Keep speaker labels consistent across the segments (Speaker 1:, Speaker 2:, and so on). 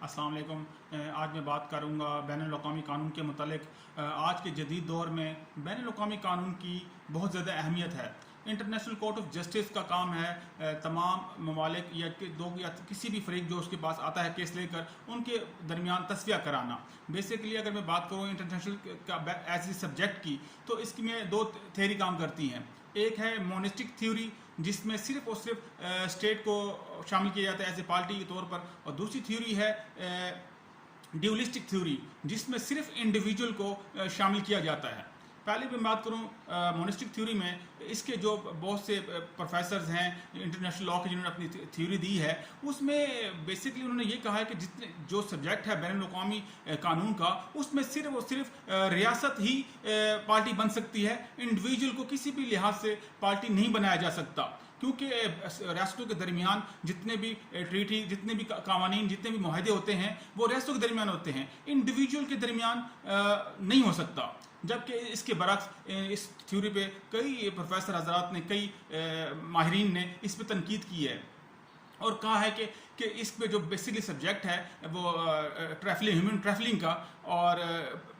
Speaker 1: अस्सलाम वालेकुम। आज मैं बात करूँगा बैनुल-अक़वामी कानून के मुतालिक। आज के जदीद दौर में बैनुल-अक़वामी कानून की बहुत ज़्यादा अहमियत है। इंटरनेशनल कोर्ट ऑफ जस्टिस का काम है तमाम ममालिक या किसी भी फरीक जो उसके पास आता है केस लेकर, उनके दरमियान तस्विया कराना। बेसिकली अगर मैं बात करूँ इंटरनेशनल का एज ए सब्जेक्ट की, तो इसमें दो थ्योरी काम करती हैं। एक है मोनिस्टिक थ्योरी, जिसमें सिर्फ और सिर्फ स्टेट को शामिल किया जाता है एज ए पार्टी के तौर पर, और दूसरी थ्योरी है ड्यूलिस्टिक थ्योरी, जिसमें सिर्फ इंडिविजुअल को शामिल किया जाता है। पहले मैं बात करूं मोनिस्टिक थ्योरी में, इसके जो बहुत से प्रोफेसर्स हैं इंटरनेशनल लॉ के जिन्होंने अपनी थ्योरी दी है, उसमें बेसिकली उन्होंने ये कहा है कि जितने जो सब्जेक्ट है बैनुल-अक़वामी कानून का, उसमें सिर्फ और सिर्फ रियासत ही पार्टी बन सकती है। इंडिविजुअल को किसी भी लिहाज से पार्टी नहीं बनाया जा सकता, क्योंकि रियासतों के दरमियान जितने भी ट्रीटी, जितने भी कानून, जितने भी मुआहदे होते हैं, वो रियासतों के दरमियान होते हैं, इंडिविजुअल के दरमियान नहीं हो सकता। जबकि इसके बरक्स इस थ्योरी पे कई प्रोफेसर हजरात ने, कई माहिरीन ने इस पे तनकीद की है और कहा है कि इस पे जो बेसिकली सब्जेक्ट है वो ह्यूमन ट्रैफलिंग का और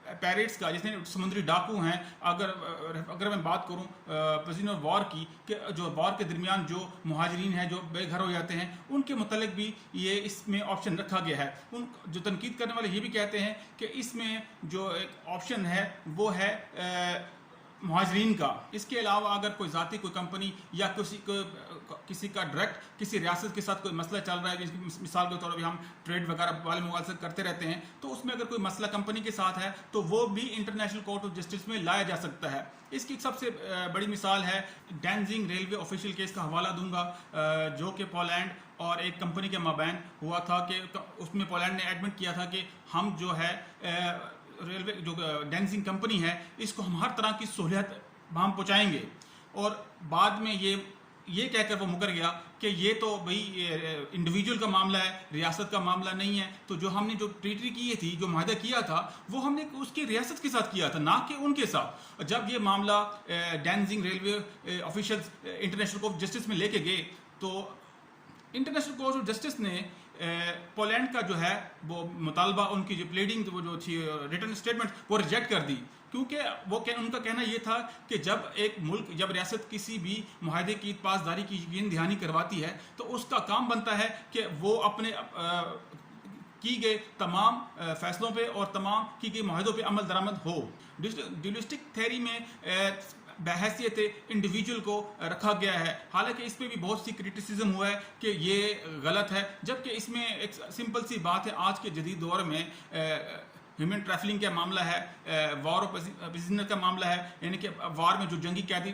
Speaker 1: पैरेट्स का, जितने समुद्री डाकू हैं। अगर मैं बात करूं प्रिजनर वॉर की, कि जो वॉर के दरमियान जो मुहाजिरीन हैं जो बेघर हो जाते हैं, उनके मतलब भी ये इसमें ऑप्शन रखा गया है। उन जो तनकीद करने वाले ये भी कहते हैं कि इसमें जो एक ऑप्शन है वो है मुहाजिरीन का। इसके अलावा अगर कोई ज़ाती, कोई कंपनी या किसी का डायरेक्ट किसी रियासत के साथ कोई मसला चल रहा है, मिसाल के तौर पर हम ट्रेड वगैरह वाले मुआवजे से करते रहते हैं, तो उसमें अगर कोई मसला कंपनी के साथ है तो वो भी इंटरनेशनल कोर्ट ऑफ जस्टिस में लाया जा सकता है। इसकी सबसे बड़ी मिसाल है डैनजिंग रेलवे ऑफिशियल केस का हवाला दूंगा, जो कि पोलैंड और एक कंपनी के माबैन हुआ था, कि उसमें पोलैंड ने एडमिट किया था कि हम जो है रेलवे जो डैनजिंग कंपनी है, इसको हम हर तरह की सहूलियत हम पहुँचाएंगे, और बाद में ये कहकर वो मुकर गया कि ये तो भाई इंडिविजुअल का मामला है, रियासत का मामला नहीं है। तो जो हमने जो ट्रीटी की थी, जो माहदा किया था, वो हमने उसकी रियासत के साथ किया था, ना कि उनके साथ। जब ये मामला Danzig railway officials international court of justice में लेके गए, तो इंटरनेशनल कोर्ट ऑफ जस्टिस ने पोलैंड का जो है वो मुतालबा, उनकी जो प्लीडिंग वो जो थी रिटर्न स्टेटमेंट, वो रिजेक्ट कर दी। क्योंकि उनका कहना ये था कि जब एक मुल्क, जब रियासत किसी भी मुआहदे की पासदारी की यकीन दहानी करवाती है, तो उसका काम बनता है कि वो अपने की गए तमाम फैसलों पे और तमाम की गई मुआहदों पे अमल दरामद हो। ड्यूलिस्टिक थ्योरी में बहैसियत इंडिविजुअल को रखा गया है। हालांकि इस पर भी बहुत सी क्रिटिसिज्म हुआ है कि ये गलत है, जबकि इसमें एक सिंपल सी बात है। आज के जदीद दौर में ह्यूमन ट्रैफलिंग का मामला है, वॉर ऑफ प्रिजनर का मामला है, यानी कि वार में जो जंगी कैदी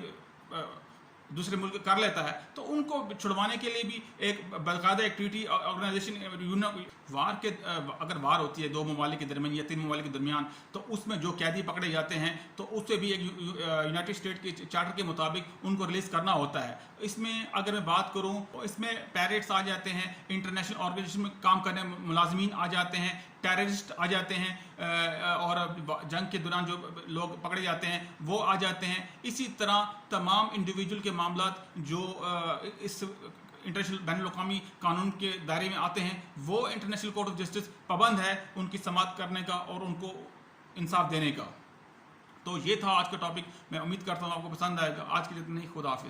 Speaker 1: दूसरे मुल्क कर लेता है, तो उनको छुड़वाने के लिए भी एक बाकायदा एक ट्रीटी ऑर्गेनाइजेशन वार के अगर वार होती है दो ममालिक के दरमियान या तीन ममालिक के दरमियान, तो उसमें जो कैदी पकड़े जाते हैं, तो उससे भी एक यूनाइटेड स्टेट के चार्टर के मुताबिक उनको रिलीज़ करना होता है। इसमें अगर मैं बात करूँ तो इसमें पैरेट्स आ जाते हैं, इंटरनेशनल ऑर्गेनाइजेशन में काम करने मुलाजमीन आ जाते हैं, टेररिस्ट आ जाते हैं, और जंग के दौरान जो लोग पकड़े जाते हैं वो आ जाते हैं। इसी तरह तमाम इंडिविजुअल के मामलात जो इस इंटरनेशनल बैनुल-अक़वामी कानून के दायरे में आते हैं, वो इंटरनेशनल कोर्ट ऑफ जस्टिस पाबंद है उनकी समाअत करने का और उनको इंसाफ देने का। तो ये था आज का टॉपिक। मैं उम्मीद करता हूँ आपको पसंद आएगा। आज के लिए इतना ही। खुदा हाफिज़।